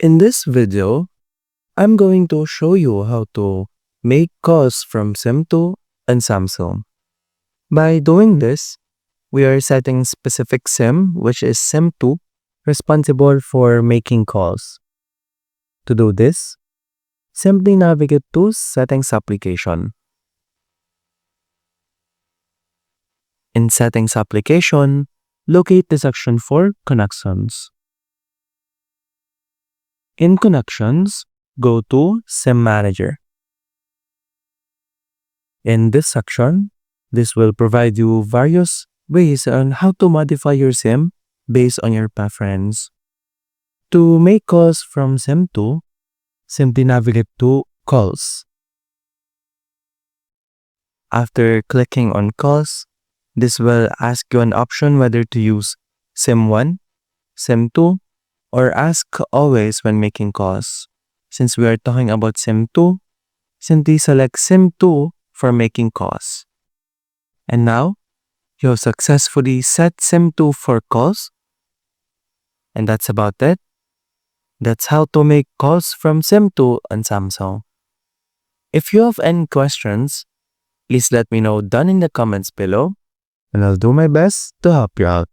In this video, I'm going to show you how to make calls from SIM2 and Samsung. By doing this, we are setting specific SIM, which is SIM2, responsible for making calls. To do this, simply navigate to Settings application. In Settings application, locate the section for Connections. In Connections, go to SIM Manager. In this section, this will provide you various ways on how to modify your SIM based on your preference. To make calls from SIM2, simply navigate to Calls. After clicking on Calls, this will ask you an option whether to use SIM1, SIM2, or ask always when making calls. Since we are talking about SIM2, simply select SIM2 for making calls. And now, you have successfully set SIM2 for calls. And that's about it. That's how to make calls from SIM2 on Samsung. If you have any questions, please let me know down in the comments below, and I'll do my best to help you out.